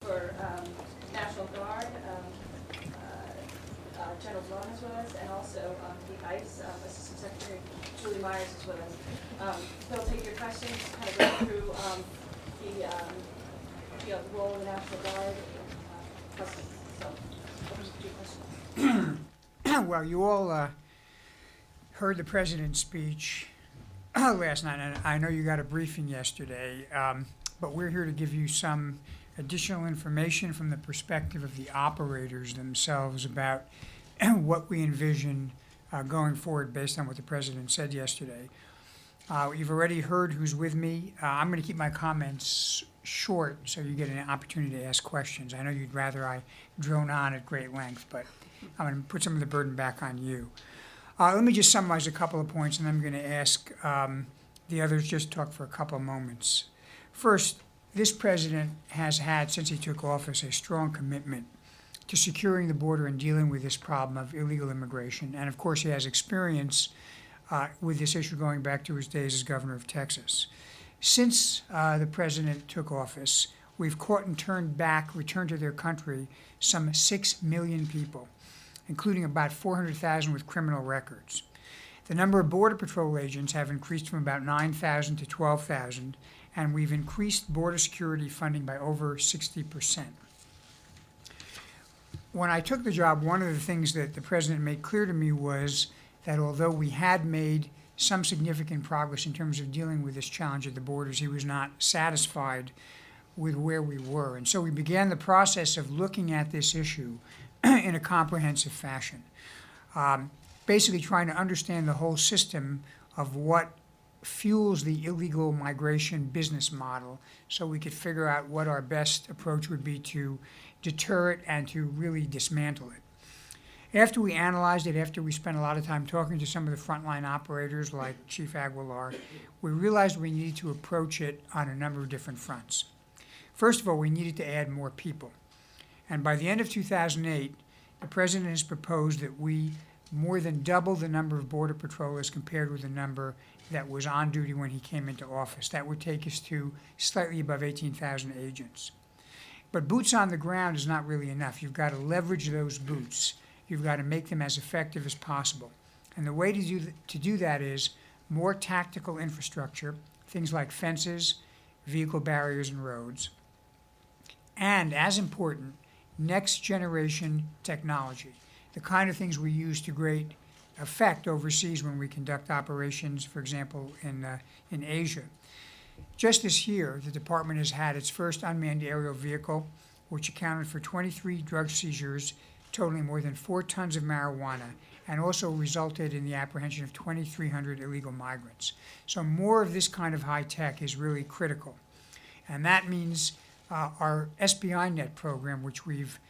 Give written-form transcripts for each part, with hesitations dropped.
for National Guard, General Blum is with us, and also the ICE Assistant Secretary Julie Myers is with us. They'll take your questions, kind of go through the role of the National Guard and customs. So, open to your questions. Well, you all heard the president's speech last night, and I know you got a briefing yesterday, but we're here to give you some additional information from the perspective of the operators themselves about what we envision going forward based on what the president said yesterday. You've already heard who's with me. I'm going to keep my comments short so you get an opportunity to ask questions. I know you'd rather I drone on at great length, but I'm going to put some of the burden back on you. Let me just summarize a couple of points, and I'm going to ask the others just talk for a couple of moments. First, this president has had, since he took office, a strong commitment to securing the border and dealing with this problem of illegal immigration. And of course, he has experience with this issue going back to his days as governor of Texas. Since the president took office, we've caught and returned to their country some 6 million people, including about 400,000 with criminal records. The number of Border Patrol agents have increased from about 9,000 to 12,000, and we've increased border security funding by over 60%. When I took the job, one of the things that the president made clear to me was that although we had made some significant progress in terms of dealing with this challenge at the borders, he was not satisfied with where we were. And so we began the process of looking at this issue in a comprehensive fashion, basically trying to understand the whole system of what fuels the illegal migration business model so we could figure out what our best approach would be to deter it and to really dismantle it. After we analyzed it, after we spent a lot of time talking to some of the frontline operators like Chief Aguilar, we realized we needed to approach it on a number of different fronts. First of all, we needed to add more people. And by the end of 2008, the president has proposed that we more than double the number of Border Patrollers compared with the number that was on duty when he came into office. That would take us to slightly above 18,000 agents. But boots on the ground is not really enough. You've got to leverage those boots. You've got to make them as effective as possible. And the way to do that is more tactical infrastructure, things like fences, vehicle barriers, and roads. And as important, next generation technology, the kind of things we use to great effect overseas when we conduct operations, for example, in Asia. Just this year, the department has had its first unmanned aerial vehicle, which accounted for 23 drug seizures, totaling more than 4 tons of marijuana, and also resulted in the apprehension of 2,300 illegal migrants. So more of this kind of high tech is really critical. And that means our SBI-Net program, which we've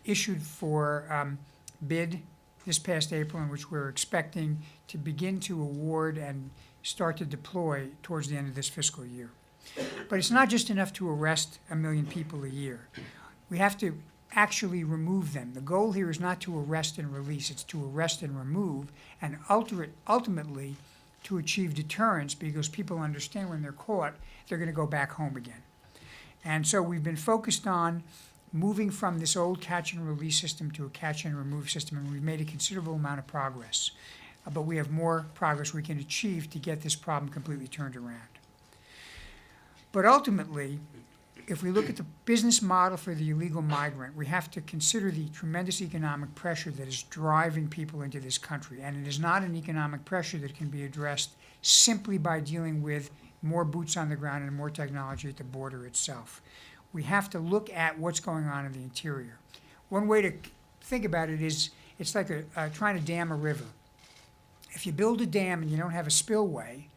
issued for bid this past April, and which we're expecting to begin to award and start to deploy towards the end of this fiscal year. But it's not just enough to arrest 1 million people a year. We have to actually remove them. The goal here is not to arrest and release, it's to arrest and remove, and ultimately to achieve deterrence, because people understand when they're caught, they're going to go back home again. And so we've been focused on moving from this old catch and release system to a catch and remove system, and we've made a considerable amount of progress. But we have more progress we can achieve to get this problem completely turned around. But ultimately, if we look at the business model for the illegal migrant, we have to consider the tremendous economic pressure that is driving people into this country. And it is not an economic pressure that can be addressed simply by dealing with more boots on the ground and more technology at the border itself. We have to look at what's going on in the interior. One way to think about it is it's like trying to dam a river. If you build a dam and you don't have a spillway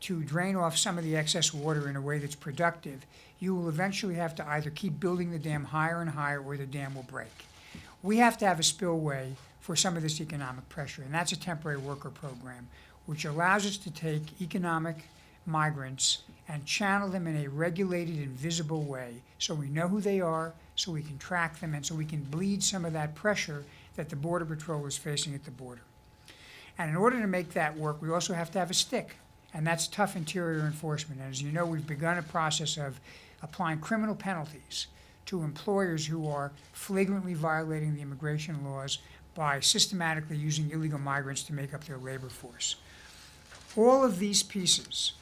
to drain off some of the excess water in a way that's productive, you will eventually have to either keep building the dam higher and higher or the dam will break. We have to have a spillway for some of this economic pressure, and that's a temporary worker program, which allows us to take economic migrants and channel them in a regulated and visible way so we know who they are, so we can track them, and so we can bleed some of that pressure that the Border Patrol is facing at the border. And in order to make that work, we also have to have a stick, and that's tough interior enforcement. And as you know, we've begun a process of applying criminal penalties to employers who are flagrantly violating the immigration laws by systematically using illegal migrants to make up their labor force. All of these pieces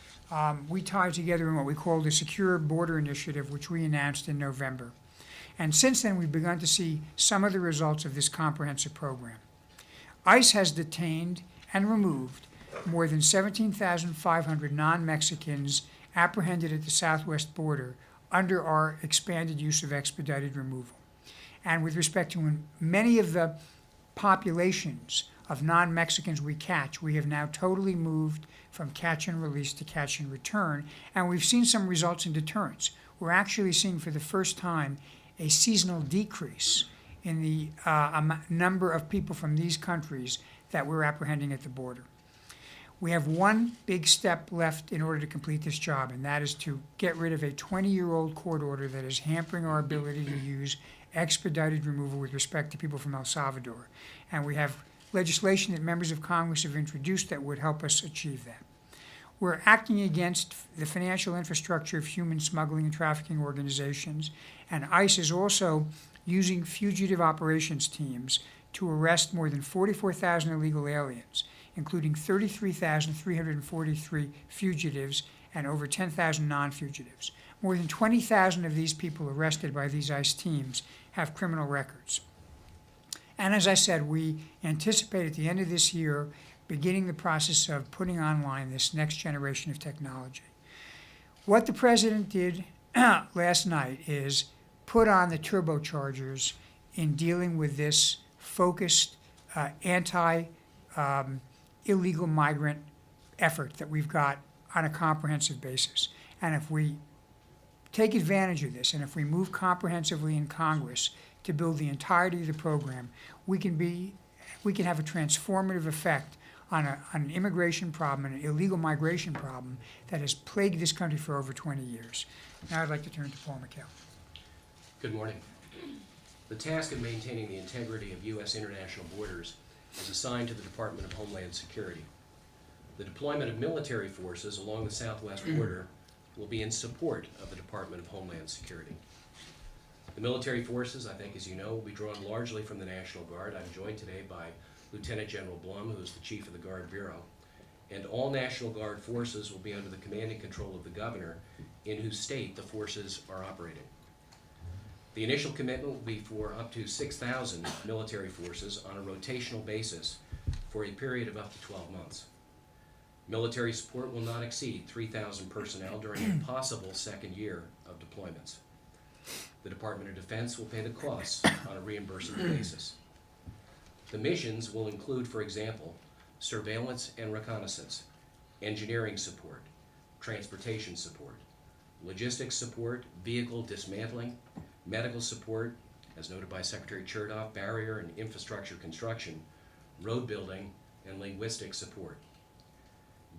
we tied together in what we call the Secure Border Initiative, which we announced in November. And since then, we've begun to see some of the results of this comprehensive program. ICE has detained and removed more than 17,500 non-Mexicans apprehended at the southwest border under our expanded use of expedited removal. And with respect to many of the populations of non-Mexicans we catch, we have now totally moved from catch and release to catch and return, and we've seen some results in deterrence. We're actually seeing for the first time a seasonal decrease in the number of people from these countries that we're apprehending at the border. We have one big step left in order to complete this job, and that is to get rid of a 20-year-old court order that is hampering our ability to use expedited removal with respect to people from El Salvador. And we have legislation that members of Congress have introduced that would help us achieve that. We're acting against the financial infrastructure of human smuggling and trafficking organizations, and ICE is also using fugitive operations teams to arrest more than 44,000 illegal aliens, including 33,343 fugitives and over 10,000 non-fugitives. More than 20,000 of these people arrested by these ICE teams have criminal records. And as I said, we anticipate at the end of this year beginning the process of putting online this next generation of technology. What the president did last night is put on the turbochargers in dealing with this focused anti-illegal migrant effort that we've got on a comprehensive basis. And if we take advantage of this, and if we move comprehensively in Congress to build the entirety of the program, we can have a transformative effect on an immigration problem, an illegal migration problem that has plagued this country for over 20 years. Now I'd like to turn to Paul McHale. Good morning. The task of maintaining the integrity of U.S. international borders is assigned to the Department of Homeland Security. The deployment of military forces along the southwest border will be in support of the Department of Homeland Security. The military forces, I think as you know, will be drawn largely from the National Guard. I'm joined today by Lieutenant General Blum, who is the Chief of the Guard Bureau, and all National Guard forces will be under the command and control of the governor, in whose state the forces are operating. The initial commitment will be for up to 6,000 military forces on a rotational basis for a period of up to 12 months. Military support will not exceed 3,000 personnel during a possible second year of deployments. The Department of Defense will pay the costs on a reimbursable basis. The missions will include, for example, surveillance and reconnaissance, engineering support, transportation support, logistics support, vehicle dismantling, medical support, as noted by Secretary Chertoff, barrier and infrastructure construction, road building, and linguistic support.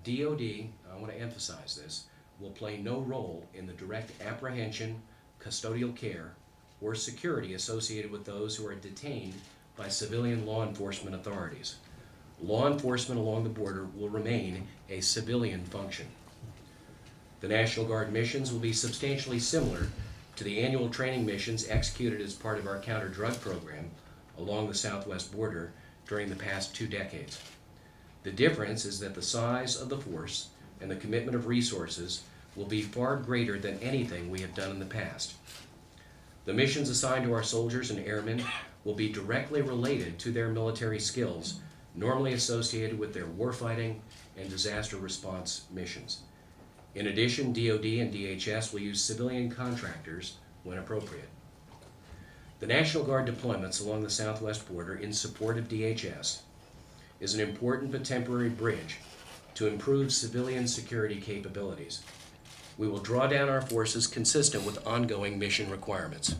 DoD, I want to emphasize this, will play no role in the direct apprehension, custodial care, or security associated with those who are detained by civilian law enforcement authorities. Law enforcement along the border will remain a civilian function. The National Guard missions will be substantially similar to the annual training missions executed as part of our counter-drug program along the southwest border during the past 2 decades. The difference is that the size of the force and the commitment of resources will be far greater than anything we have done in the past. The missions assigned to our soldiers and airmen will be directly related to their military skills, normally associated with their warfighting and disaster response missions. In addition, DoD and DHS will use civilian contractors when appropriate. The National Guard deployments along the southwest border in support of DHS is an important but temporary bridge to improve civilian security capabilities. We will draw down our forces consistent with ongoing mission requirements.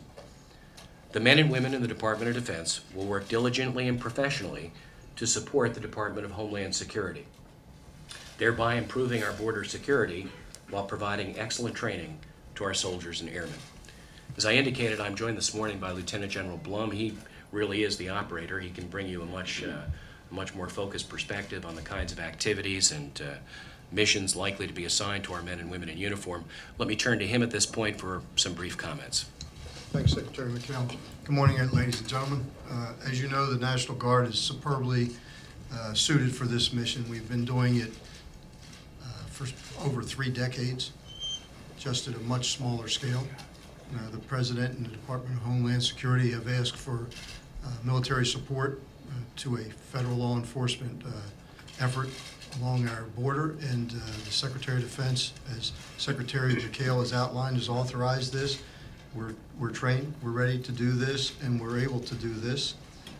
The men and women in the Department of Defense will work diligently and professionally to support the Department of Homeland Security, thereby improving our border security while providing excellent training to our soldiers and airmen. As I indicated, I'm joined this morning by Lieutenant General Blum. He really is the operator. He can bring you a much more focused perspective on the kinds of activities and missions likely to be assigned to our men and women in uniform. Let me turn to him at this point for some brief comments. Thanks, Secretary McHale. Good morning, ladies and gentlemen. As you know, the National Guard is superbly suited for this mission. We've been doing it for over 3 decades, just at a much smaller scale. The President and the Department of Homeland Security have asked for military support to a federal law enforcement effort along our border, and the Secretary of Defense, as Secretary McHale has outlined, has authorized this. We're trained, we're ready to do this, and we're able to do this.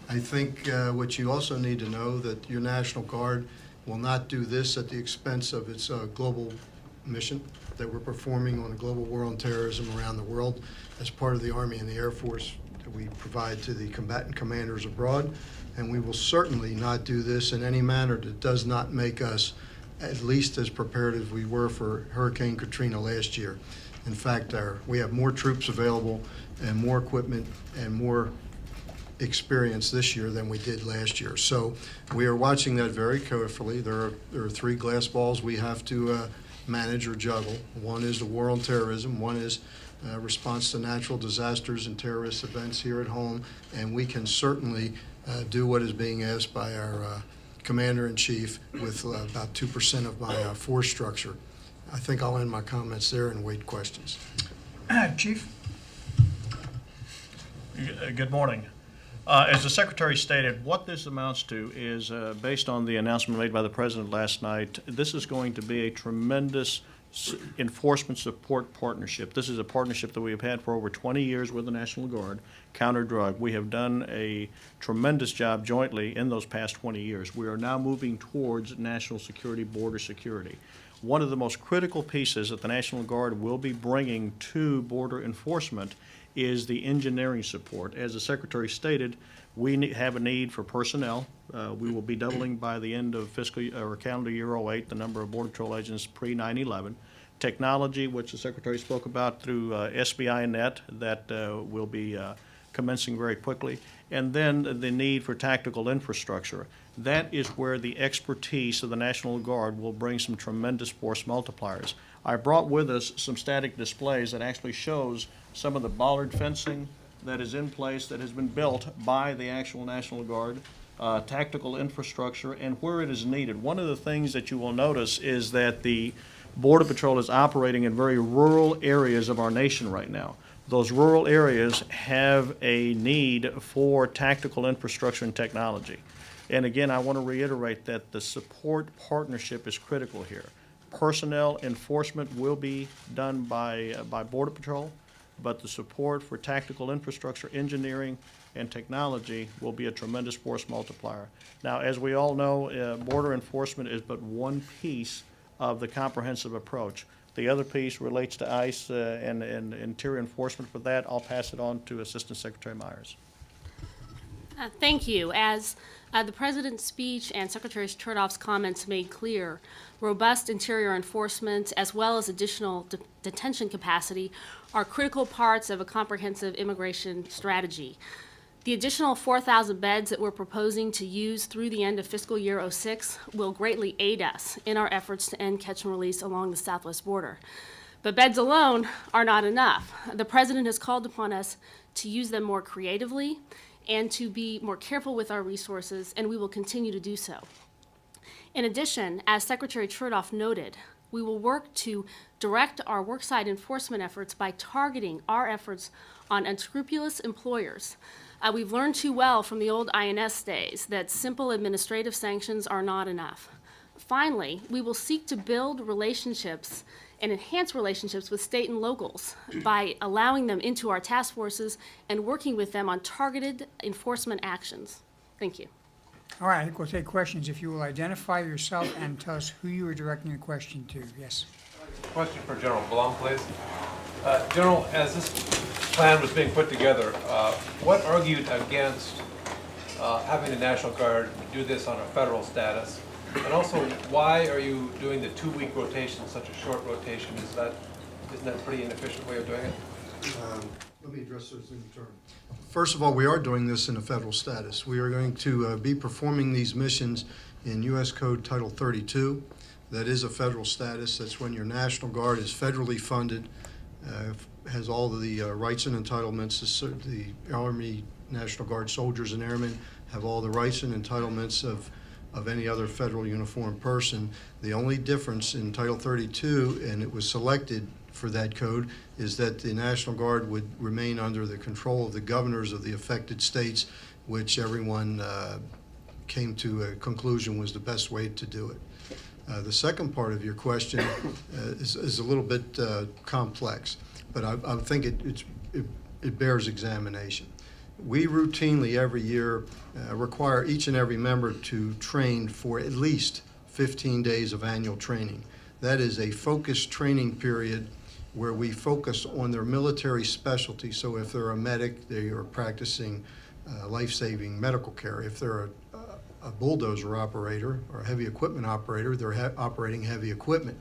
I think what you also need to know that your National Guard will not do this at the expense of its global mission that we're performing on a global war on terrorism around the world as part of the Army and the Air Force that we provide to the combatant commanders abroad. And we will certainly not do this in any manner that does not make us at least as prepared as we were for Hurricane Katrina last year. In fact, we have more troops available and more equipment and more experience this year than we did last year. So we are watching that very carefully. There are 3 glass balls we have to manage or juggle. One is the war on terrorism. One is response to natural disasters and terrorist events here at home. And we can certainly do what is being asked by our Commander-in-Chief with about 2% of my force structure. I think I'll end my comments there and wait questions. Chief? Good morning. As the Secretary stated, what this amounts to is, based on the announcement made by the President last night, this is going to be a tremendous enforcement support partnership. This is a partnership that we have had for over 20 years with the National Guard, counter-drug. We have done a tremendous job jointly in those past 20 years. We are now moving towards national security, border security. One of the most critical pieces that the National Guard will be bringing to border enforcement is the engineering support. As the Secretary stated, we have a need for personnel. We will be doubling by the end of fiscal or calendar year 08 the number of Border Patrol agents pre-9/11. Technology, which the Secretary spoke about through SBI Net, that will be commencing very quickly, and then the need for tactical infrastructure. That is where the expertise of the National Guard will bring some tremendous force multipliers. I brought with us some static displays that actually shows some of the bollard fencing that is in place that has been built by the actual National Guard, tactical infrastructure, and where it is needed. One of the things that you will notice is that the Border Patrol is operating in very rural areas of our nation right now. Those rural areas have a need for tactical infrastructure and technology. And again, I want to reiterate that the support partnership is critical here. Personnel enforcement will be done by Border Patrol, but the support for tactical infrastructure, engineering, and technology will be a tremendous force multiplier. Now, as we all know, border enforcement is but one piece of the comprehensive approach. The other piece relates to ICE and interior enforcement. For that, I'll pass it on to Assistant Secretary Myers. Thank you. As the President's speech and Secretary Chertoff's comments made clear, robust interior enforcement as well as additional detention capacity are critical parts of a comprehensive immigration strategy. The additional 4,000 beds that we're proposing to use through the end of fiscal year 06 will greatly aid us in our efforts to end catch and release along the southwest border. But beds alone are not enough. The President has called upon us to use them more creatively and to be more careful with our resources, and we will continue to do so. In addition, as Secretary Chertoff noted, we will work to direct our worksite enforcement efforts by targeting our efforts on unscrupulous employers. We've learned too well from the old INS days that simple administrative sanctions are not enough. Finally, we will seek to build relationships and enhance relationships with state and locals by allowing them into our task forces and working with them on targeted enforcement actions. Thank you. All right, I think we'll take questions. If you will identify yourself and tell us who you are directing the question to. Yes. Question for General Blum, please. General, as this plan was being put together, what argued against having the National Guard do this on a federal status? And also, why are you doing the 2-week rotation, such a short rotation? Isn't that a pretty inefficient way of doing it? Let me address those in turn. First of all, we are doing this in a federal status. We are going to be performing these missions in U.S. Code Title 32. That is a federal status. That's when your National Guard is federally funded has all of the rights and entitlements. The Army National Guard soldiers and airmen have all the rights and entitlements of any other federal uniformed person. The only difference in Title 32, and it was selected for that code, is that the National Guard would remain under the control of the governors of the affected states, which everyone came to a conclusion was the best way to do it. The second part of your question is a little bit complex, but I think it bears examination. We routinely every year require each and every member to train for at least 15 days of annual training. That is a focused training period where we focus on their military specialty. So if they're a medic, they are practicing life-saving medical care. If they're a bulldozer operator or a heavy equipment operator, they're operating heavy equipment.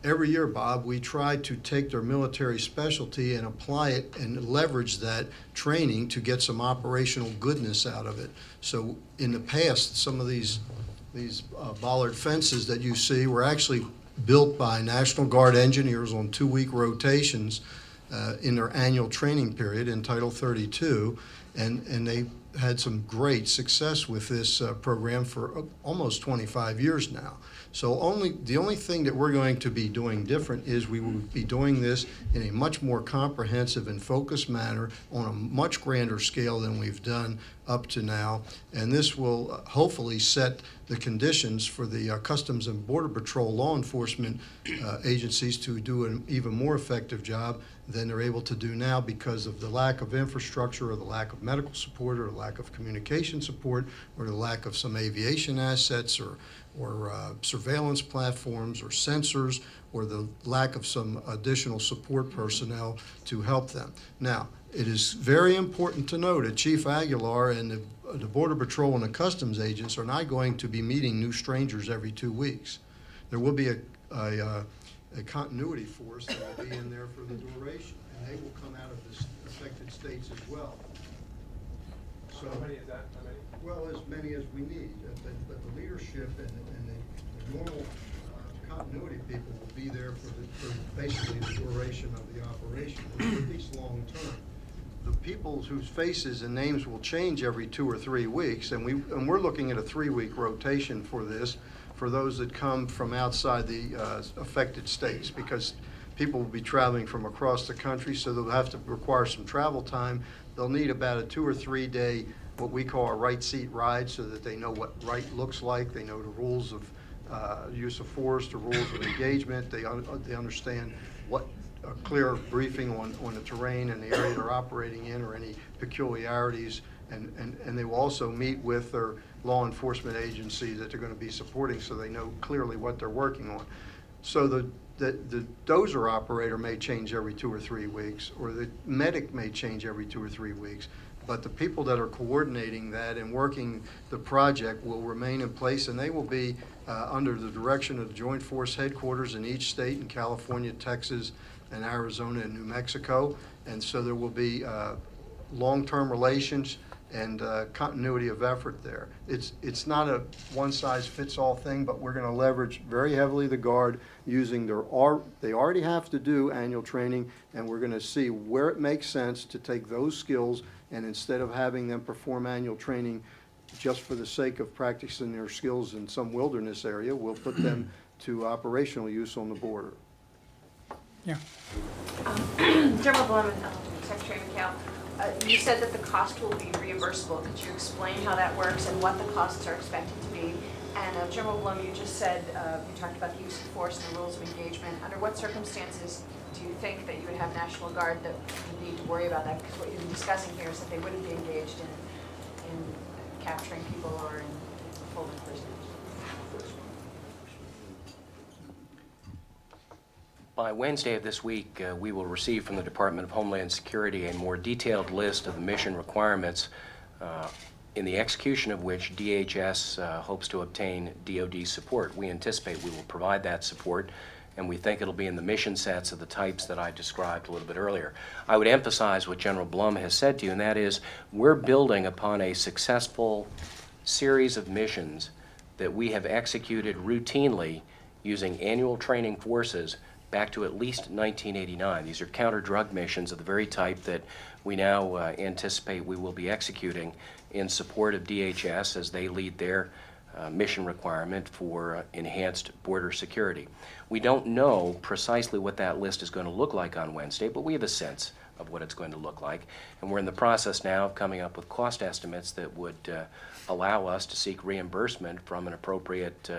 Every year, Bob, we try to take their military specialty and apply it and leverage that training to get some operational goodness out of it. So in the past, some of these bollard fences that you see were actually built by National Guard engineers on 2-week rotations in their annual training period in Title 32, and they had some great success with this program for almost 25 years now. So the only thing that we're going to be doing different is we will be doing this in a much more comprehensive and focused manner on a much grander scale than we've done up to now. And this will hopefully set the conditions for the Customs and Border Patrol law enforcement agencies to do an even more effective job than they're able to do now because of the lack of infrastructure or the lack of medical support or the lack of communication support or the lack of some aviation assets or surveillance platforms or sensors or the lack of some additional support personnel to help them. Now, it is very important to note that Chief Aguilar and the Border Patrol and the Customs agents are not going to be meeting new strangers every 2 weeks. There will be a continuity force that will be in there for the duration, and they will come out of the affected states as well. So, How many is that? How many? well, as many as we need, but the leadership and the normal continuity people will be there for basically the duration of the operation, at least long term. The people whose faces and names will change every 2 or 3 weeks, and we're looking at a 3-week rotation for this, for those that come from outside the affected states, because people will be traveling from across the country, so they'll have to require some travel time. They'll need about a 2 or 3 day, what we call a right seat ride, so that they know what right looks like. They know the rules of use of force, the rules of engagement. They understand what a clear briefing on the terrain and the area they're operating in or any peculiarities. And they will also meet with their law enforcement agency that they're going to be supporting, so they know clearly what they're working on. So the dozer operator may change every 2 or 3 weeks, or the medic may change every 2 or 3 weeks, but the people that are coordinating that and working the project will remain in place, and they will be under the direction of the Joint Force headquarters in each state, in California, Texas, and Arizona, and New Mexico. And so there will be long-term relations and continuity of effort there. It's not a one-size-fits-all thing, but we're going to leverage very heavily the Guard using they already have to do annual training, and we're going to see where it makes sense to take those skills, and instead of having them perform annual training just for the sake of practicing their skills in some wilderness area, we'll put them to operational use on the border. Yeah. General Blum and Secretary McHale, you said that the cost will be reimbursable. Could you explain how that works and what the costs are expected to be? And General Blum, you just said, you talked about the use of force and the rules of engagement. Under what circumstances do you think that you would have National Guard that would need to worry about that? Because what you've been discussing here is that they wouldn't be engaged in capturing people or in holding prisoners. By Wednesday of this week, we will receive from the Department of Homeland Security a more detailed list of the mission requirements in the execution of which DHS hopes to obtain DoD support. We anticipate we will provide that support, and we think it'll be in the mission sets of the types that I described a little bit earlier. I would emphasize what General Blum has said to you, and that is we're building upon a successful series of missions that we have executed routinely using annual training forces back to at least 1989. These are counter-drug missions of the very type that we now anticipate we will be executing in support of DHS as they lead their mission requirement for enhanced border security. We don't know precisely what that list is going to look like on Wednesday, but we have a sense of what it's going to look like. And we're in the process now of coming up with cost estimates that would allow us to seek reimbursement from an appropriate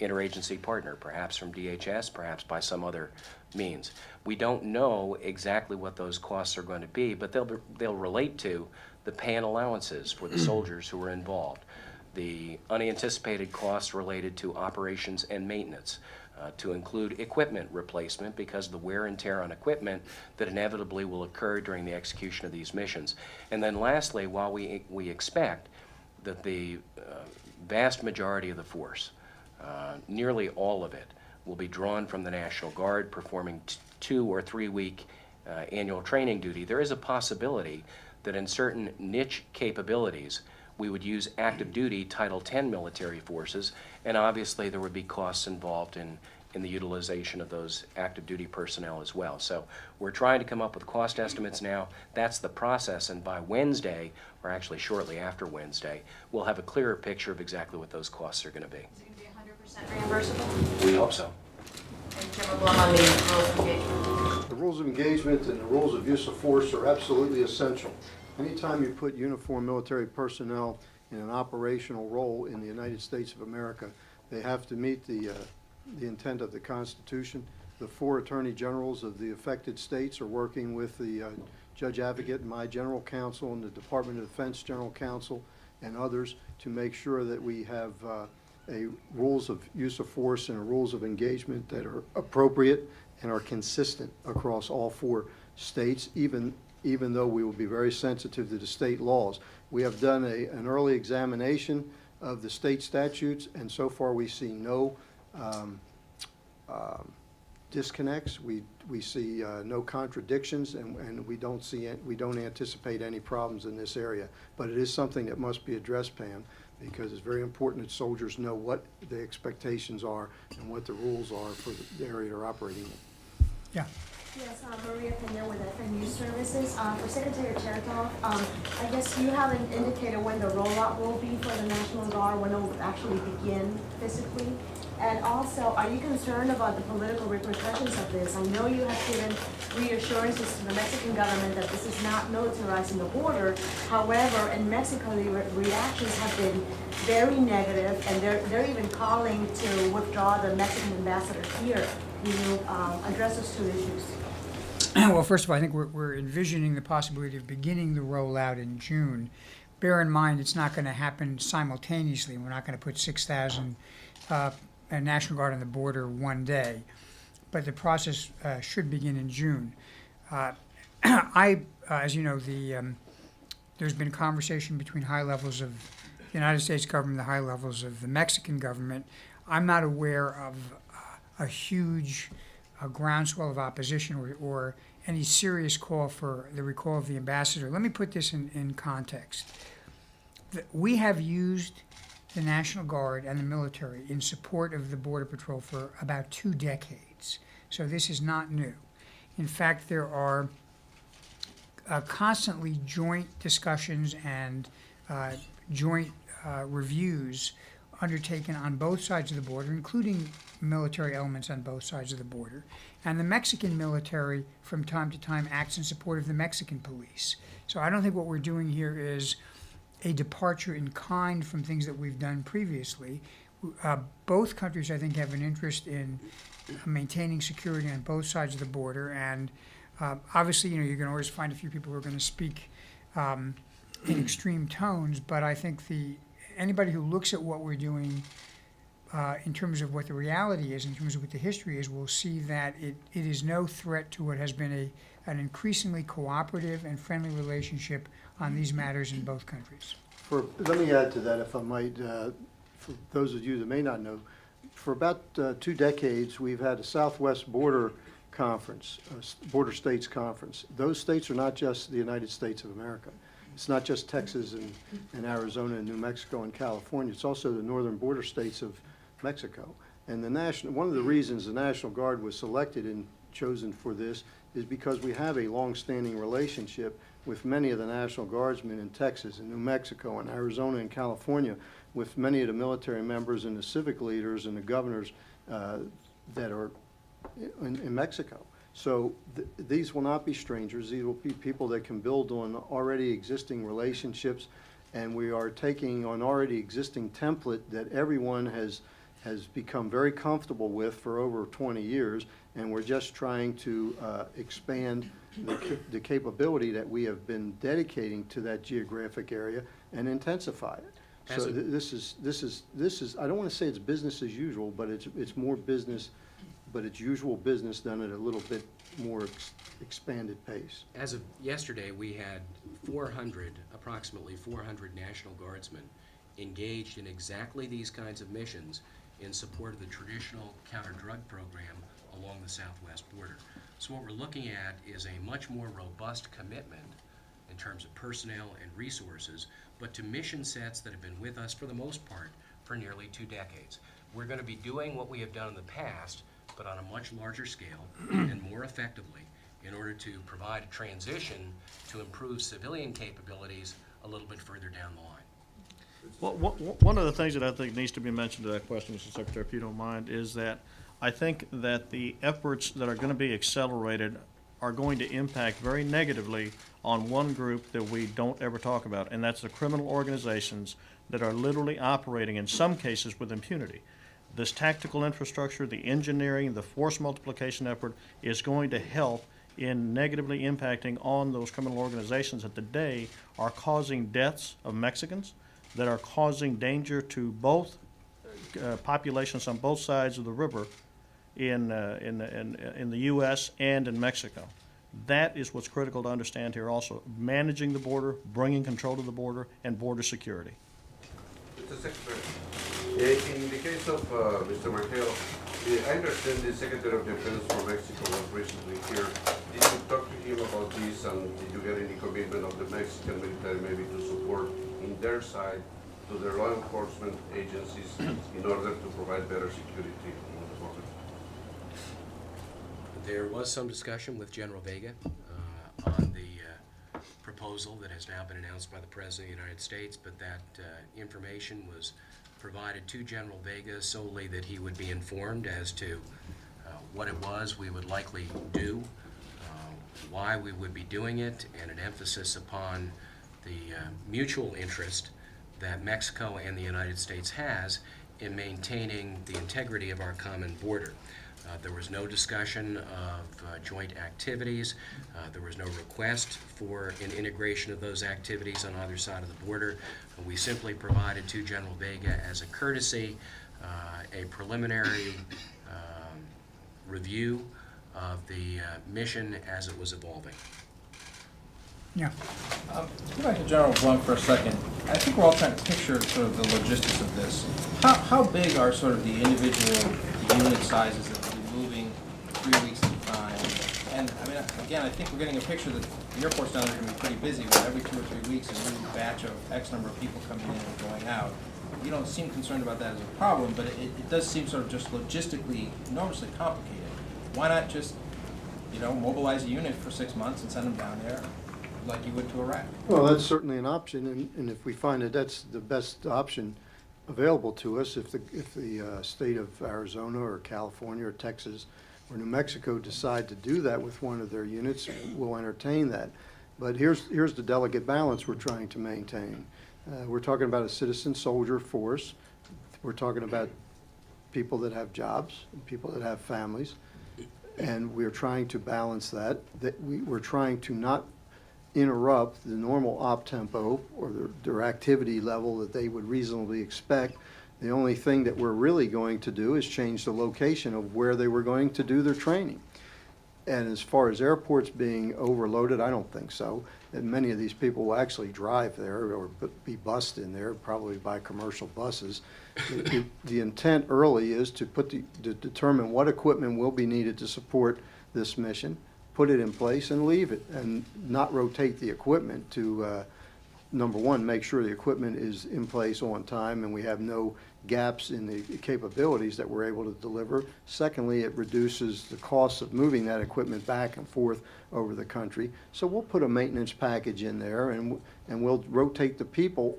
interagency partner, perhaps from DHS, perhaps by some other means. We don't know exactly what those costs are going to be, but they'll relate to the pay and allowances for the soldiers who are involved, the unanticipated costs related to operations and maintenance, to include equipment replacement because of the wear and tear on equipment that inevitably will occur during the execution of these missions. And then lastly, while we expect that the vast majority of the force, nearly all of it, will be drawn from the National Guard performing 2 or 3 week annual training duty, there is a possibility that in certain niche capabilities we would use active duty Title X military forces, and obviously there would be costs involved in the utilization of those active duty personnel as well. So we're trying to come up with cost estimates now. That's the process, and by Wednesday, or actually shortly after Wednesday, we'll have a clearer picture of exactly what those costs are going to be. Is it going to be 100% reimbursable? We hope so. And General Blum on the rules of engagement. The rules of engagement and the rules of use of force are absolutely essential. Anytime you put uniformed military personnel in an operational role in the United States of America, they have to meet the intent of the Constitution. The 4 attorney generals of the affected states are working with the judge advocate and my general counsel and the Department of Defense general counsel and others to make sure that we have a rules of use of force and rules of engagement that are appropriate and are consistent across all 4 states, even though we will be very sensitive to the state laws. We have done an early examination of the state statutes, and so far we see no disconnects. We see no contradictions, and we don't anticipate any problems in this area. But it is something that must be addressed, Pam, because it's very important that soldiers know what the expectations are and what the rules are for the area they're operating in. Yeah. Yes, Maria Pena with FNU Services. For Secretary Chertoff, I guess you haven't indicated when the rollout will be for the National Guard, when it will actually begin physically. And also, are you concerned about the political repercussions of this? I know you have given reassurances to the Mexican government that this is not militarizing the border. However, in Mexico, the reactions have been very negative, and they're even calling to withdraw the Mexican ambassador here. Will you address those 2 issues? Well, first of all, I think we're envisioning the possibility of beginning the rollout in June. Bear in mind, it's not going to happen simultaneously. We're not going to put 6,000 National Guard on the border one day, but the process should begin in June. As you know, there's been conversation between high levels of the United States government, the high levels of the Mexican government. I'm not aware of a huge groundswell of opposition or any serious call for the recall of the ambassador. Let me put this in context. We have used the National Guard and the military in support of the Border Patrol for about 2 decades. So this is not new. In fact, there are constantly joint discussions and joint reviews undertaken on both sides of the border, including military elements on both sides of the border. And the Mexican military, from time to time, acts in support of the Mexican police. So I don't think what we're doing here is a departure in kind from things that we've done previously. Both countries, I think, have an interest in maintaining security on both sides of the border. And obviously, you can always find a few people who are going to speak in extreme tones, but I think anybody who looks at what we're doing in terms of what the reality is, in terms of what the history is, will see that it is no threat to what has been an increasingly cooperative and friendly relationship on these matters in both countries. Let me add to that, if I might. For those of you that may not know, for about 2 decades, we've had a Southwest Border Conference, Border States Conference. Those states are not just the United States of America. It's not just Texas and Arizona and New Mexico and California. It's also the northern border states of Mexico. And one of the reasons the National Guard was selected in chosen for this is because we have a long-standing relationship with many of the National Guardsmen in Texas and New Mexico and Arizona and California, with many of the military members and the civic leaders and the governors that are in Mexico. So these will not be strangers. These will be people that can build on already existing relationships, and we are taking on already existing template that everyone has become very comfortable with for over 20 years, and we're just trying to expand the capability that we have been dedicating to that geographic area and intensify it. So this is I don't want to say it's business as usual, but it's more business, but it's usual business done at a little bit more expanded pace. As of yesterday, we had approximately 400 National Guardsmen engaged in exactly these kinds of missions in support of the traditional counter-drug program along the southwest border. So what we're looking at is a much more robust commitment in terms of personnel and resources, but to mission sets that have been with us for the most part for nearly 2 decades. We're going to be doing what we have done in the past, but on a much larger scale and more effectively, in order to provide a transition to improve civilian capabilities a little bit further down the line. Well, one of the things that I think needs to be mentioned to that question, Mr. Secretary, if you don't mind, is that I think that the efforts that are going to be accelerated are going to impact very negatively on one group that we don't ever talk about, and that's the criminal organizations that are literally operating, in some cases, with impunity. This tactical infrastructure, the engineering, the force multiplication effort is going to help in negatively impacting on those criminal organizations that today are causing deaths of Mexicans, that are causing danger to both populations on both sides of the river in the U.S. and in Mexico. That is what's critical to understand here also, managing the border, bringing control to the border, and border security. Mr. Secretary, in the case of Mr. McHale, I understand the Secretary of Defense for Mexico was recently here. Did you talk to him about this, and did you get any commitment of the Mexican military maybe to support in their side to their law enforcement agencies in order to provide better security on the border? There was some discussion with General Vega on the proposal that has now been announced by the President of the United States, but that information was provided to General Vega solely that he would be informed as to what it was we would likely do, why we would be doing it, and an emphasis upon the mutual interest that Mexico and the United States has in maintaining the integrity of our common border. There was no discussion of joint activities. There was no request for an integration of those activities on either side of the border. We simply provided to General Vega as a courtesy a preliminary review of the mission as it was evolving. Yeah. Go back to General Blum for a second. I think we're all trying to picture sort of the logistics of this. How big are sort of the individual unit sizes that will be moving 3 weeks at a time? And I mean, again, I think we're getting a picture that the airports down there are going to be pretty busy, where every 2 or 3 weeks a new batch of X number of people coming in and going out. You don't seem concerned about that as a problem, but it does seem sort of just logistically enormously complicated. Why not just, mobilize a unit for 6 months and send them down there like you would to Iraq? Well, that's certainly an option, and if we find that that's the best option available to us, if the state of Arizona or California or Texas or New Mexico decide to do that with one of their units, we'll entertain that. But here's the delicate balance we're trying to maintain. We're talking about a citizen soldier force. We're talking about people that have jobs, people that have families, and we're trying to balance that. We're trying to not interrupt the normal op tempo or their activity level that they would reasonably expect. The only thing that we're really going to do is change the location of where they were going to do their training. And as far as airports being overloaded, I don't think so. And many of these people will actually drive there or be bused in there, probably by commercial buses. The intent early is to determine what equipment will be needed to support this mission, put it in place and leave it, and not rotate the equipment to number one, make sure the equipment is in place on time and we have no gaps in the capabilities that we're able to deliver. Secondly, it reduces the cost of moving that equipment back and forth over the country. So we'll put a maintenance package in there, and we'll rotate the people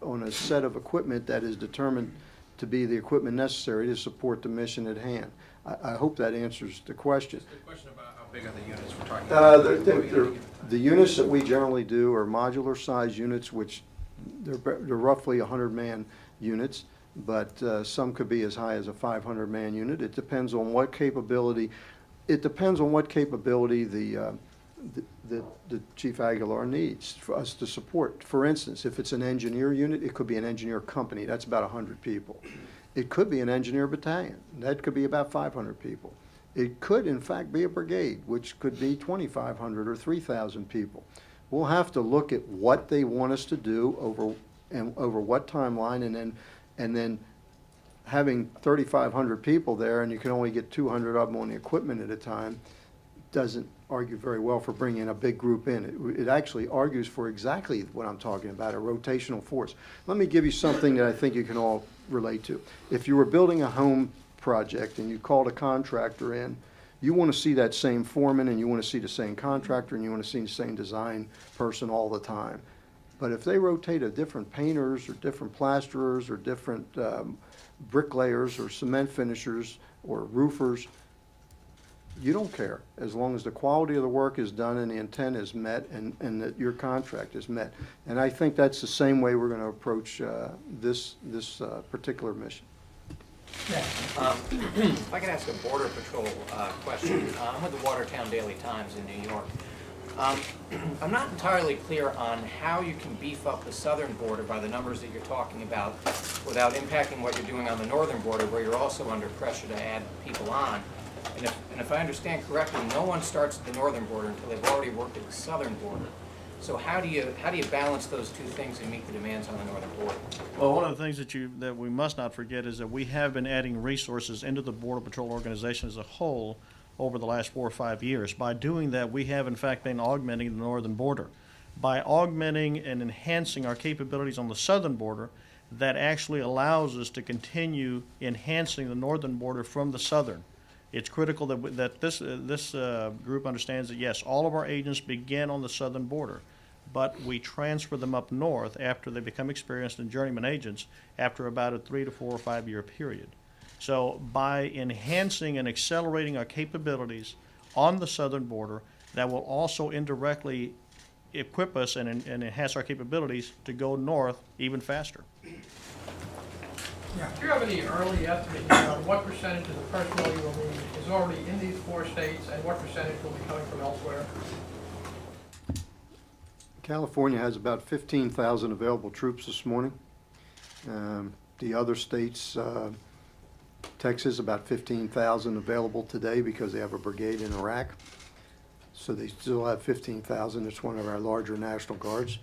on a set of equipment that is determined to be the equipment necessary to support the mission at hand. I hope that answers the question. Just a question about how big are the units we're talking about? The units that we generally do are modular size units, which they're roughly 100-man units, but some could be as high as a 500-man unit. It depends on what capability. It depends on what capability the Chief Aguilar needs for us to support. For instance, if it's an engineer unit, it could be an engineer company. That's about 100 people. It could be an engineer battalion. That could be about 500 people. It could, in fact, be a brigade, which could be 2,500 or 3,000 people. We'll have to look at what they want us to do over what timeline, and then having 3,500 people there, and you can only get 200 of them on the equipment at a time, doesn't argue very well for bringing a big group in. It actually argues for exactly what I'm talking about, a rotational force. Let me give you something that I think you can all relate to. If you were building a home project and you called a contractor in, you want to see that same foreman, and you want to see the same contractor, and you want to see the same design person all the time. But if they rotate of different painters or different plasterers or different bricklayers or cement finishers or roofers, you don't care, as long as the quality of the work is done and the intent is met, and that your contract is met. And I think that's the same way we're going to approach this particular mission. If I could ask a Border Patrol question. I'm with the Watertown Daily Times in New York. I'm not entirely clear on how you can beef up the southern border by the numbers that you're talking about without impacting what you're doing on the northern border, where you're also under pressure to add people on. And if I understand correctly, no one starts at the northern border until they've already worked at the southern border. So how do you balance those two things and meet the demands on the northern border? Well, one of the things that we must not forget is that we have been adding resources into the Border Patrol organization as a whole over the last 4 or 5 years. By doing that, we have in fact been augmenting the northern border. By augmenting and enhancing our capabilities on the southern border, that actually allows us to continue enhancing the northern border from the southern. It's critical that this group understands that, yes, all of our agents begin on the southern border, but we transfer them up north after they become experienced and journeyman agents after about a 3 to 4 or 5 year period. So by enhancing and accelerating our capabilities on the southern border, that will also indirectly equip us and enhance our capabilities to go north even faster. Do you have any early estimate on what percentage of the personnel you will need is already in these 4 states, and what percentage will be coming from elsewhere? California has about 15,000 available troops this morning. The other states, Texas, about 15,000 available today because they have a brigade in Iraq. So they still have 15,000. It's one of our larger National Guards.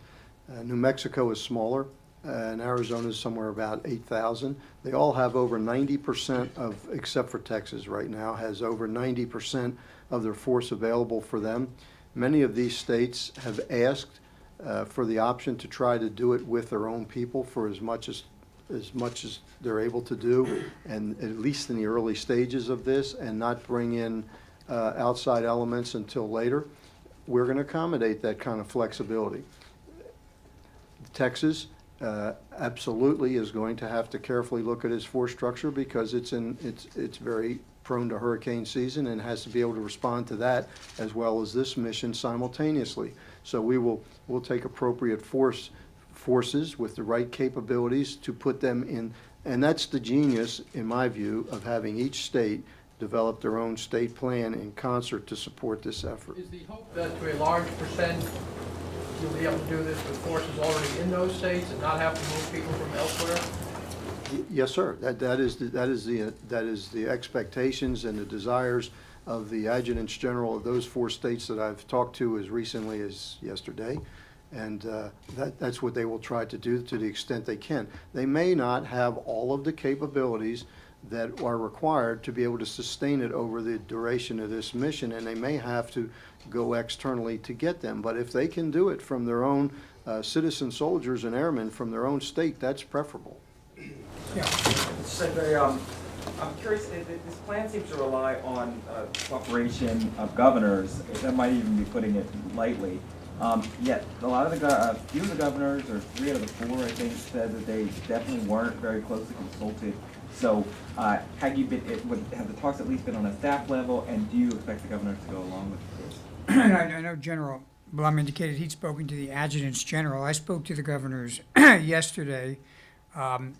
New Mexico is smaller, and Arizona is somewhere about 8,000. They all have over 90% of, except for Texas right now, has over 90% of their force available for them. Many of these states have asked for the option to try to do it with their own people for as much as they're able to do, and at least in the early stages of this, and not bring in outside elements until later. We're going to accommodate that kind of flexibility. Texas absolutely is going to have to carefully look at its force structure because it's very prone to hurricane season and has to be able to respond to that as well as this mission simultaneously. So we'll take appropriate forces with the right capabilities to put them in, and that's the genius, in my view, of having each state develop their own state plan in concert to support this effort. Is the hope that to a large percent you'll be able to do this with forces already in those states and not have to move people from elsewhere? Yes, sir. That is the expectations and the desires of the adjutants general of those 4 states that I've talked to as recently as yesterday, and that's what they will try to do to the extent they can. They may not have all of the capabilities that are required to be able to sustain it over the duration of this mission, and they may have to go externally to get them. But if they can do it from their own citizen soldiers and airmen from their own state, that's preferable. Secretary, I'm curious, this plan seems to rely on cooperation of governors. That might even be putting it lightly. Yet, a lot of the, few of the governors, or 3 out of the 4, I think, said that they definitely weren't very closely consulted. So, have the talks at least been on a staff level, and do you expect the governors to go along with this? I know General Blum indicated he'd spoken to the adjutants general. I spoke to the governors yesterday. One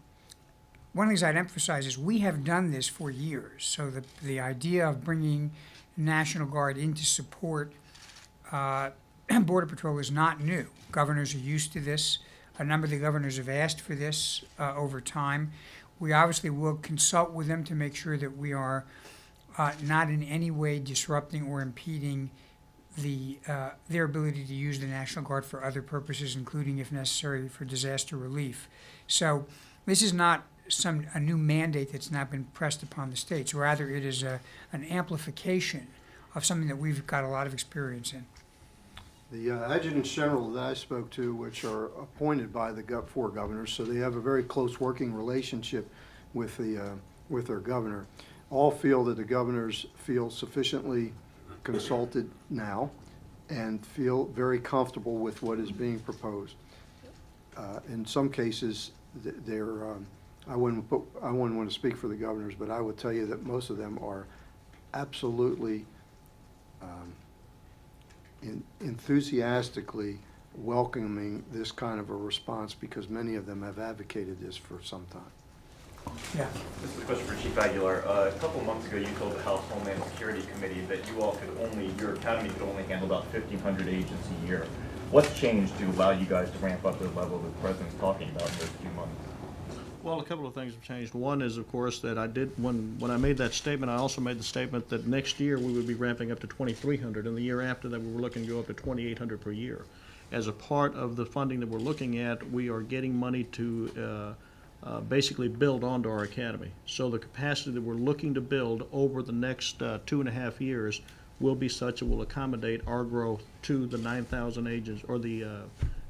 of the things I'd emphasize is we have done this for years. So the idea of bringing National Guard in to support Border Patrol is not new. Governors are used to this. A number of the governors have asked for this over time. We obviously will consult with them to make sure that we are not in any way disrupting or impeding their ability to use the National Guard for other purposes, including, if necessary, for disaster relief. So this is not a new mandate that's not been pressed upon the states. Rather, it is an amplification of something that we've got a lot of experience in. The adjutants general that I spoke to, which are appointed by the 4 governors, so they have a very close working relationship with their governor, all feel that the governors feel sufficiently consulted now and feel very comfortable with what is being proposed. In some cases, I wouldn't want to speak for the governors, but I would tell you that most of them are absolutely enthusiastically welcoming this kind of a response, because many of them have advocated this for some time. Yeah. This is a question for Chief Aguilar. A couple of months ago, you told the House Homeland Security Committee that your academy could only handle about 1,500 agents a year. What's changed to allow you guys to ramp up the level that the President's talking about in those few months? Well, a couple of things have changed. One is, of course, that when I made that statement, I also made the statement that next year we would be ramping up to 2,300, and the year after that we were looking to go up to 2,800 per year. As a part of the funding that we're looking at, we are getting money to basically build onto our academy. So the capacity that we're looking to build over the next 2.5 years will be such it will accommodate our growth to the 9,000 agents, or the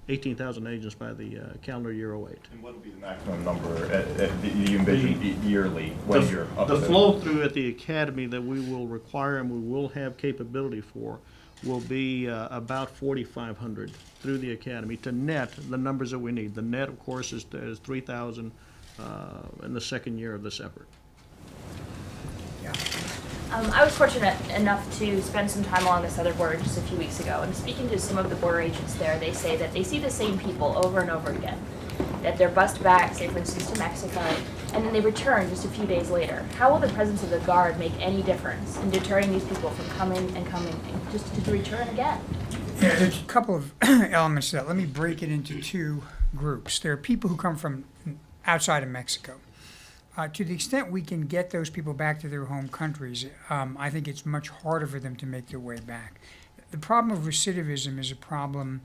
18,000 agents by the calendar year 08. And what will be the maximum number that you envision yearly when you're up The there? flow through at the academy that we will require and we will have capability for will be about 4,500 through the academy to net the numbers that we need. The net, of course, is 3,000 in the second year of this effort. I was fortunate enough to spend some time along the southern border just a few weeks ago, and speaking to some of the border agents there, they say that they see the same people over and over again, that they're bussed back, say for instance to Mexico, and then they return just a few days later. How will the presence of the Guard make any difference in deterring these people from coming and just to return again? Yeah, there's a couple of elements to that. Let me break it into 2 groups. There are people who come from outside of Mexico. To the extent we can get those people back to their home countries, I think it's much harder for them to make their way back. The problem of recidivism is a problem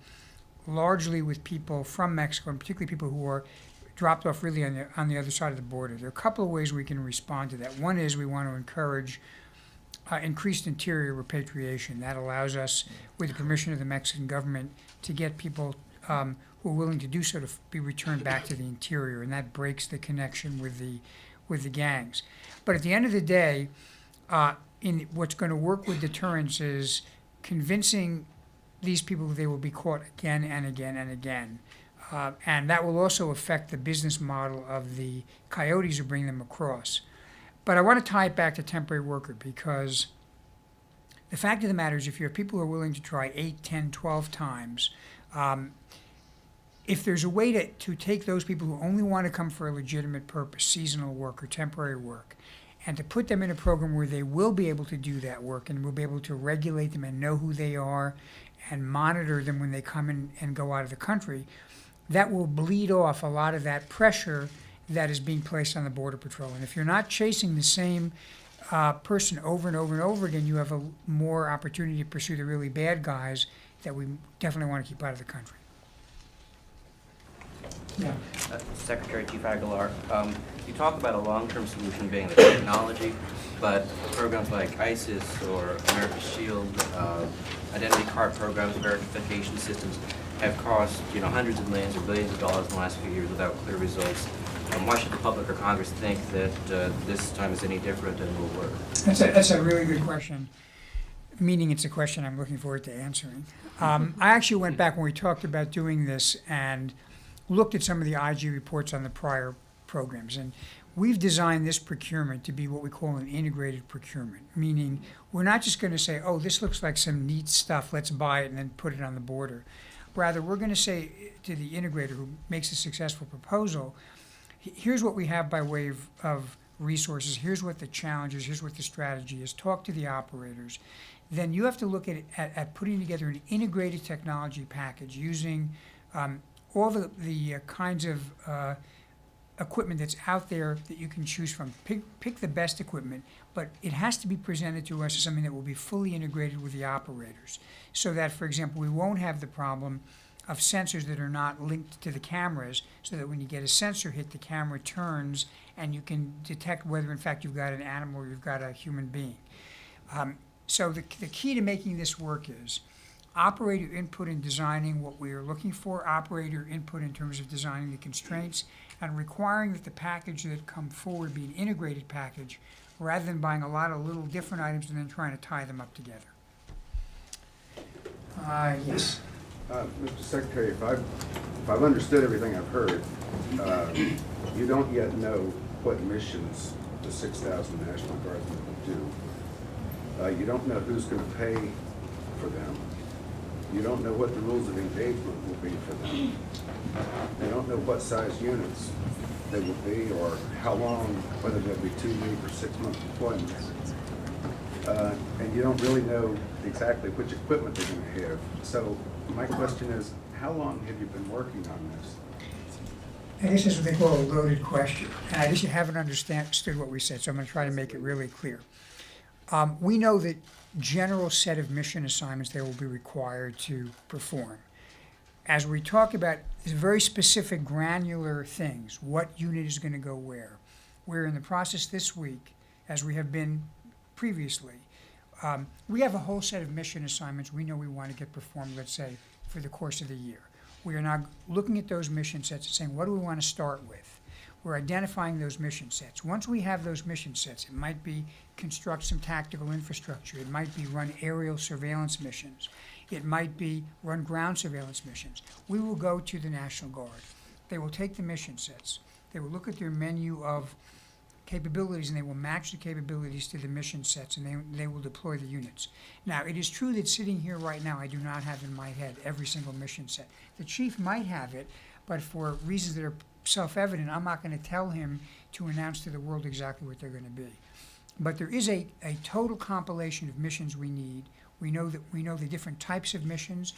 largely with people from Mexico, and particularly people who are dropped off really on the other side of the border. There are a couple of ways we can respond to that. One is we want to encourage increased interior repatriation. That allows us, with the permission of the Mexican government, to get people who are willing to do so to be returned back to the interior, and that breaks the connection with the gangs. But at the end of the day, what's going to work with deterrence is convincing these people that they will be caught again and again and again. And that will also affect the business model of the coyotes who bring them across. But I want to tie it back to temporary worker, because the fact of the matter is if you have people who are willing to try 8, 10, 12 times, if there's a way to take those people who only want to come for a legitimate purpose, seasonal work or temporary work, and to put them in a program where they will be able to do that work and we'll be able to regulate them and know who they are and monitor them when they come in and go out of the country, that will bleed off a lot of that pressure that is being placed on the Border Patrol. And if you're not chasing the same person over and over and over again, you have a more opportunity to pursue the really bad guys that we definitely want to keep out of the country. Yeah. Secretary Chief Aguilar, you talk about a long-term solution being the technology, but programs like ISIS or America's Shield, identity card programs, verification systems, have cost, hundreds of millions or billions of dollars in the last few years without clear results. Why should the public or Congress think that this time is any different and will work? That's a really good question, meaning it's a question I'm looking forward to answering. I actually went back when we talked about doing this and looked at some of the IG reports on the prior programs. And we've designed this procurement to be what we call an integrated procurement, meaning we're not just going to say, oh, this looks like some neat stuff, let's buy it and then put it on the border. Rather, we're going to say to the integrator who makes a successful proposal, here's what we have by way of resources, here's what the challenge is, here's what the strategy is, talk to the operators. Then you have to look at putting together an integrated technology package using all the kinds of equipment that's out there that you can choose from. Pick the best equipment, but it has to be presented to us as something that will be fully integrated with the operators. So that, for example, we won't have the problem of sensors that are not linked to the cameras, so that when you get a sensor hit, the camera turns and you can detect whether in fact you've got an animal or you've got a human being. So the key to making this work is operator input in designing what we are looking for, operator input in terms of designing the constraints, and requiring that the package that come forward be an integrated package rather than buying a lot of little different items and then trying to tie them up together. Yes. Mr. Secretary, if I've understood everything I've heard, you don't yet know what missions the 6,000 National Guardsmen will do. You don't know who's going to pay for them. You don't know what the rules of engagement will be for them. You don't know what size units they will be or how long, whether they'll be 2-week or 6-month deployments. And you don't really know exactly which equipment they're going to have. So my question is, how long have you been working on this? And this is what they call a loaded question. And I guess you haven't understood what we said, so I'm going to try to make it really clear. We know that general set of mission assignments they will be required to perform. As we talk about very specific granular things, what unit is going to go where, we're in the process this week, as we have been previously. We have a whole set of mission assignments we know we want to get performed, let's say, for the course of the year. We are now looking at those mission sets and saying, what do we want to start with? We're identifying those mission sets. Once we have those mission sets, it might be construct some tactical infrastructure. It might be run aerial surveillance missions. It might be run ground surveillance missions. We will go to the National Guard. They will take the mission sets. They will look at their menu of capabilities and they will match the capabilities to the mission sets and they will deploy the units. Now, it is true that sitting here right now, I do not have in my head every single mission set. The chief might have it, but for reasons that are self-evident, I'm not going to tell him to announce to the world exactly what they're going to be. But there is a total compilation of missions we need. We know the different types of missions.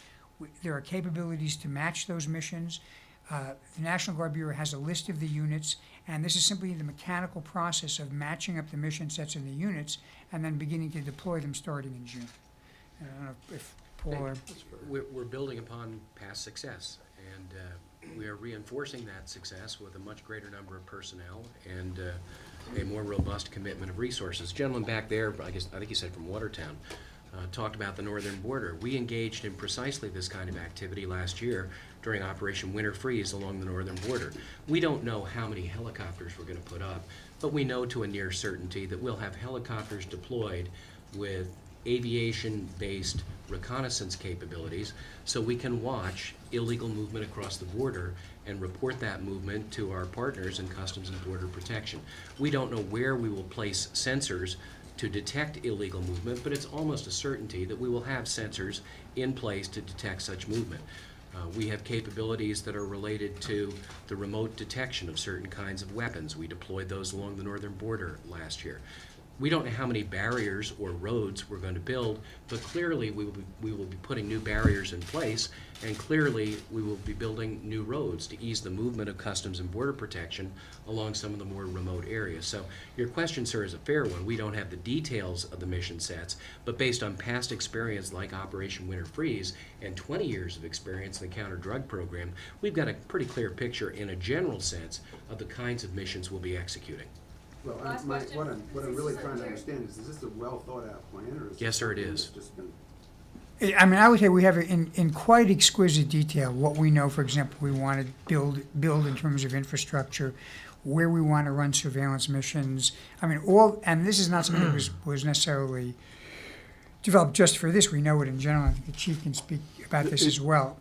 There are capabilities to match those missions. The National Guard Bureau has a list of the units, and this is simply the mechanical process of matching up the mission sets and the units and then beginning to deploy them starting in June. I don't know if Paul or... We're building upon past success, and we are reinforcing that success with a much greater number of personnel and a more robust commitment of resources. Gentleman back there, I think you said from Watertown, talked about the northern border. We engaged in precisely this kind of activity last year during Operation Winter Freeze along the northern border. We don't know how many helicopters we're going to put up, but we know to a near certainty that we'll have helicopters deployed with aviation-based reconnaissance capabilities so we can watch illegal movement across the border and report that movement to our partners in Customs and Border Protection. We don't know where we will place sensors to detect illegal movement, but it's almost a certainty that we will have sensors in place to detect such movement. We have capabilities that are related to the remote detection of certain kinds of weapons. We deployed those along the northern border last year. We don't know how many barriers or roads we're going to build, but clearly we will be putting new barriers in place, and clearly we will be building new roads to ease the movement of Customs and Border Protection along some of the more remote areas. So your question, sir, is a fair one. We don't have the details of the mission sets, but based on past experience like Operation Winter Freeze and 20 years of experience in the counter-drug program, we've got a pretty clear picture in a general sense of the kinds of missions we'll be executing. Well, what I'm really trying to understand is this a well thought out plan or is Yes, sir, it is. just been I mean, I would say we have in quite exquisite detail what we know, for example, we want to build in terms of infrastructure, where we want to run surveillance missions. I mean, and this is not something that was necessarily developed just for this. We know it in general. I think the chief can speak about this as well.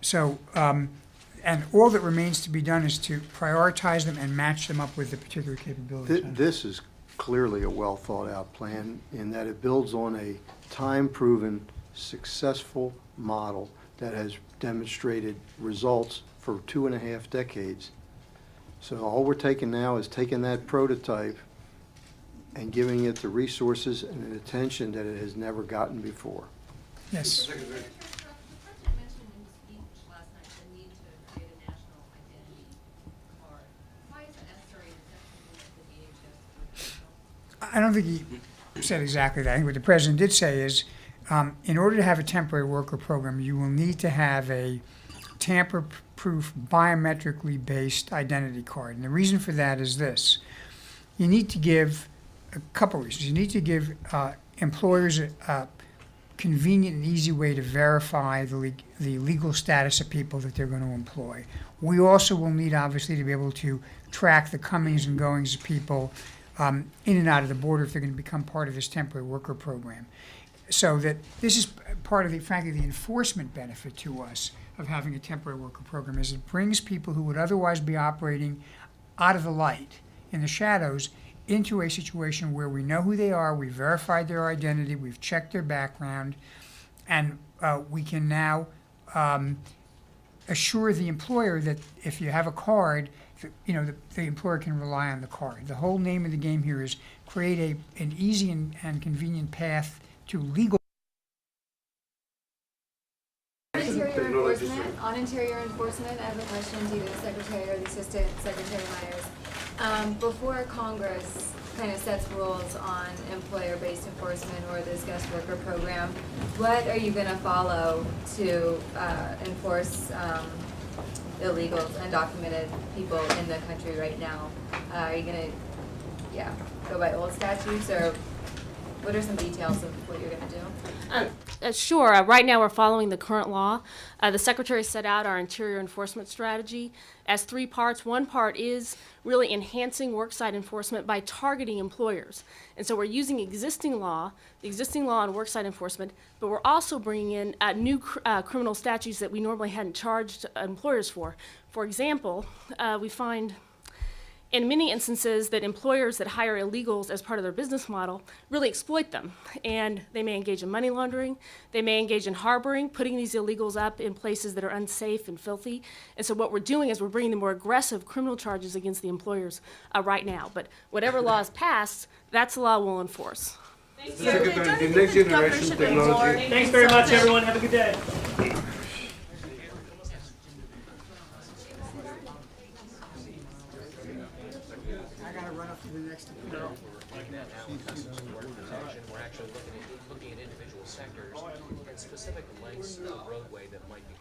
So, and all that remains to be done is to prioritize them and match them up with the particular capabilities. This is clearly a well-thought-out plan in that it builds on a time-proven, successful model that has demonstrated results for 2.5 decades. So all we're taking now is taking that prototype and giving it the resources and the attention that it has never gotten before. Yes. I don't think he said exactly that. I think what the president did say is, in order to have a temporary worker program, you will need to have a tamper-proof, biometrically based identity card. And the reason for that is this. You need to give a couple reasons. You need to give employers a convenient and easy way to verify the legal status of people that they're going to employ. We also will need, obviously, to be able to track the comings and goings of people in and out of the border if they're going to become part of this temporary worker program. So that this is part of, frankly, the enforcement benefit to us of having a temporary worker program, is it brings people who would otherwise be operating out of the light, in the shadows, into a situation where we know who they are, we've verified their identity, we've checked their background, and we can now assure the employer that if you have a card, the employer can rely on the card. The whole name of the game here is create an easy and convenient path to legal. On interior enforcement, I have a question to the Secretary or the Assistant Secretary Myers. Before Congress kind of sets rules on employer-based enforcement or this guest worker program, what are you going to follow to enforce illegal, undocumented people in the country right now? Are you going to, go by old statutes, or what are some details of what you're going to do? Sure. Right now we're following the current law. The Secretary set out our interior enforcement strategy as 3 parts. One part is really enhancing worksite enforcement by targeting employers. And so we're using the existing law on worksite enforcement, but we're also bringing in new criminal statutes that we normally hadn't charged employers for. For example, we find in many instances that employers that hire illegals as part of their business model really exploit them. And they may engage in money laundering, they may engage in harboring, putting these illegals up in places that are unsafe and filthy. And so what we're doing is we're bringing the more aggressive criminal charges against the employers right now. But whatever law is passed, that's the law we'll enforce. Thank you. The next generation technology. Thanks very much, everyone. Have a good day. We're actually looking at individual sectors and specific lengths of roadway that might be